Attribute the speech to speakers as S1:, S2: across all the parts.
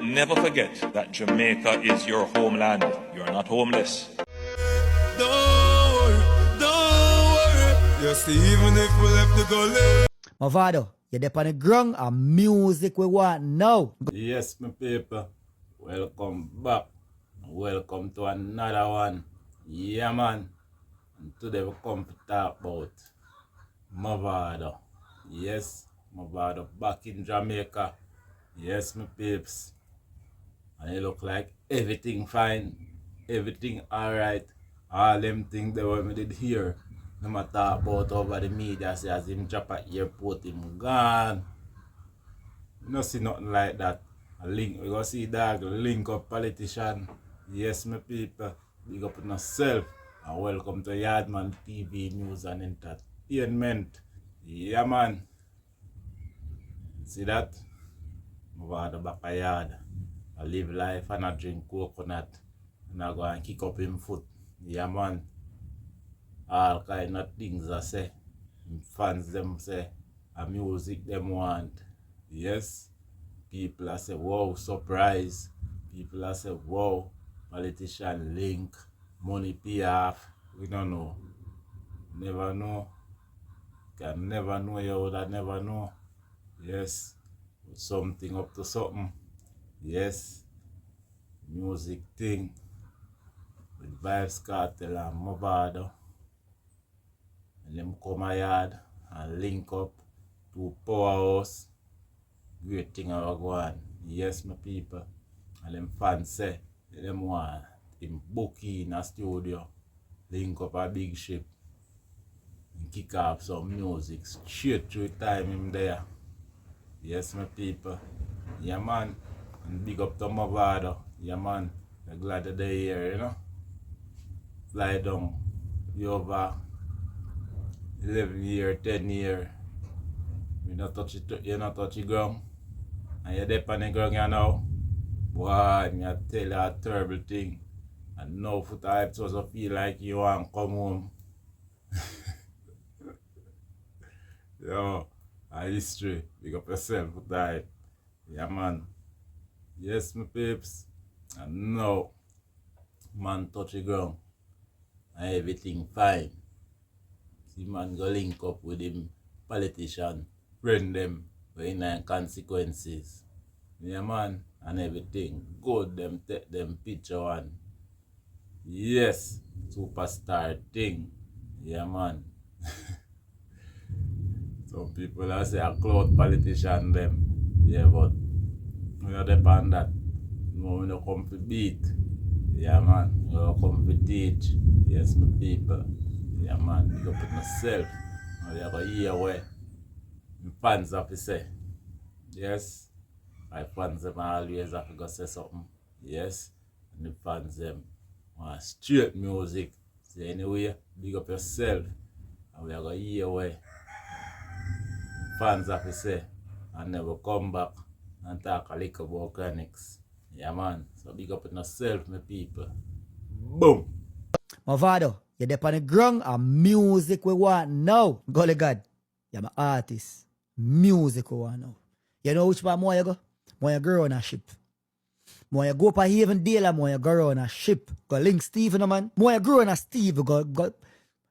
S1: never forget that Jamaica is your homeland. You are not homeless.
S2: Don't worry. You see, even if we left the gully.
S3: Mavado, you're there on the ground and music we want now.
S4: Yes, my people. Welcome back. Welcome to another one. Yeah, man. And today we come to talk about Mavado. Yes, Mavado back in Jamaica. Yes, my peeps. And it look like everything fine. Everything alright. All them things that we did here. No matter talk about over the media, say as him drop at airport, him gone. You don't see nothing like that. We go see dog link up politician. Yes, my people. Big up on yourself. And welcome to Yardman TV News and Entertainment. Yeah, man. See that? Move out the backyard. I live life and I drink coconut. And I go and kick up him foot. Yeah, man. All kind of things I say. Fans them say. And music them want. Yes. People I say, wow, surprise. People I say, wow, politician link, money pay off. We don't know. Never know. Can never know, you would have never know. Yes. Something up to something. Yes. Music thing. With Vibes Cartel and Mavado. And them come a yard and link up to Powerhouse. Great thing I go on. Yes, my people. And them fans say, them want him book in a studio, link up a big ship, and kick off some music straight through time him there. Yes, my people. Yeah, man. And big up to Mavado. Yeah, man. I'm glad that they're here, you know. Fly down. You over 11 year, 10 year. You not touch the ground. And you're there on the ground you know. Boy, I tell you a terrible thing. And now for time it also feel like you want to come home. Yo, a history. Big up yourself for time. Yeah, man. Yes, my peeps. And now, man touch the ground. And everything fine. See man go link up with him politician. Friend them. With no consequences. Yeah, man. And everything. Good them take them picture one. Yes. Superstar thing. Yeah, man. Some people are say a cloud politician them. Yeah, but we not depend that. No, we don't come to beat. Yeah, man. We don't come to teach. Yes, my people. Yeah, man. You go put myself. We have a year away. My fans have to say. Yes. My fans them always have to go say something. Yes. And the fans them want straight music. So anyway, big up yourself. And we are going to hear away. Fans have to say. And never come back and talk a little about Chronixx. Yeah, man. So big up on yourself, my people. Boom.
S3: Mavado, you're there on the ground and music we want now. Gully God, you're my artist. Music we want now. You know which part more you go? More you go on a ship. More you go up a Haven Dale, more you go on a ship. Go link Steve, you know, man. More you go on a Steve, go.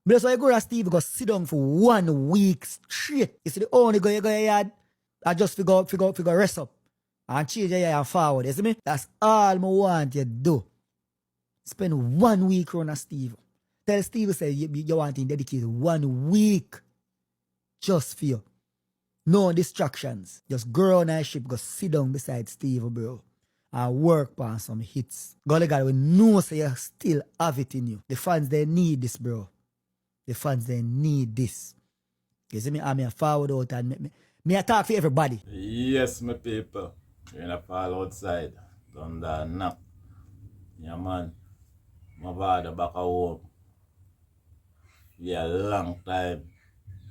S3: That's why you go on a Steve, go sit down for 1 week straight. You see the only go you go your yard, I just figure rest up. And change your yard and forward, you see me? That's all I want you to do. Spend 1 week on a Steve. Tell Steve say you want to dedicate 1 week just for you. No distractions. Just go on a ship, go sit down beside Steve, bro. And work on some hits. Gully God, we know say you still have it in you. The fans, they need this, bro. The fans, they need this. You see me? I'm here forward out and me I talk for everybody.
S4: Yes, my people. You're in a fall outside. Thunder knock. Yeah, man. Mavado back at home. Yeah, long time.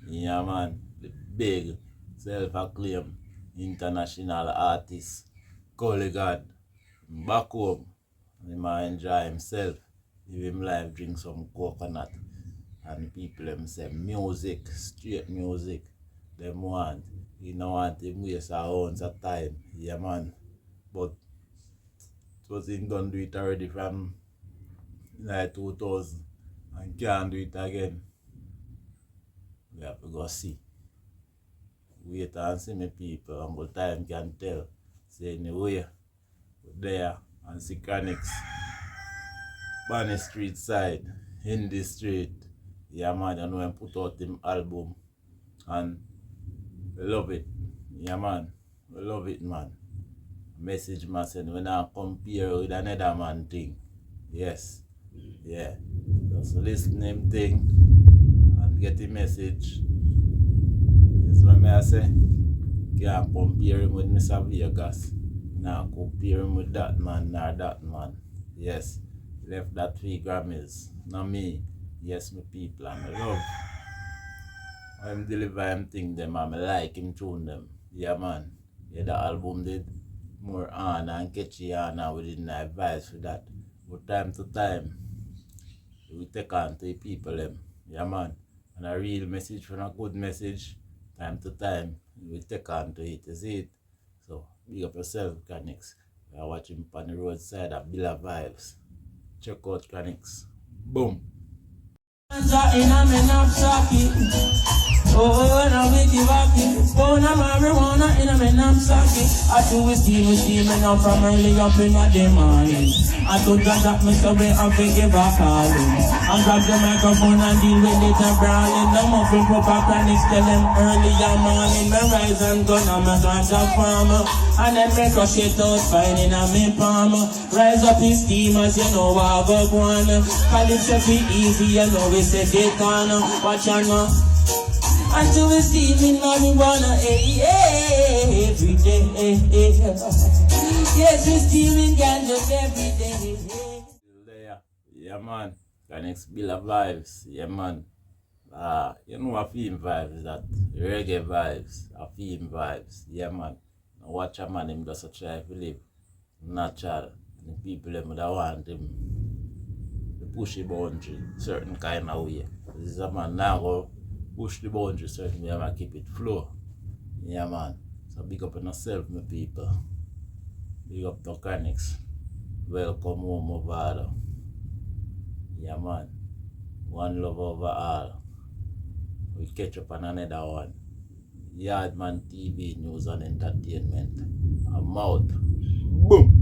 S4: Yeah, man. The big self-acclaimed international artist. Gully God. Back home. He might enjoy himself. Live him life, drink some coconut. And people them say music, straight music. Them want. You don't want him waste our own time. Yeah, man. But was in done do it already from like 2000 and can't do it again. We have to go see. Wait and see me people, and what time can tell. Say anyway, we're there and see Chronixx. Bunny Street side, in the street. Yeah man, you know him put out him album and we love it. Yeah man, we love it man. Message man saying we not compare with another man thing. Yes. Yeah. Just listen him thing and get the message. That's what I say. Can't compare him with Mr. Vegas. Nah, compare him with that man nor that man. Yes. Left that 3 Grammys. Not me. Yes, my people. And I love. I'm deliver him thing them and I like him tune them. Yeah man. Yeah, the album did more on and catchy on and we didn't have vibes for that. But time to time we take on to the people them. Yeah man. And a real message from a good message. Time to time we take on to it. You see it? So big up yourself, Chronixx. We are watching on the roadside at Billa Vibes. Check out Chronixx. Boom.
S5: Oh, now we give up it. Oh, now marijuana in a man, I'm sucking. I do it steaming up from early up in the morning. I told God that Mr. Way I'm give a calling. I grab the microphone and deal with it and brawling. I'm up in proper Chronixx, tell them early in morning. Me rise and gun, I'm a ganja farmer. And then make a shit out fine in a me palm. Rise up in steam as you know I go one. Call it be easy, you know we say get on. Watch out now. Until we see me marijuana, every day. Yes, we stealing ganja every day.
S4: Still there. Yeah man. Chronixx Billa Vibes. Yeah man. You know a theme vibes that reggae vibes, a theme vibes. Yeah man. Now watch a man him just try to live natural. The people them that want him to push the boundary certain kind of way. This is a man now go push the boundary certain way and keep it flow. Yeah man. So big up on yourself, my people. Big up to Chronixx. Welcome home, Mavado. Yeah man. One love over all. We catch up on another one. Yardman TV News and Entertainment. I'm out. Boom.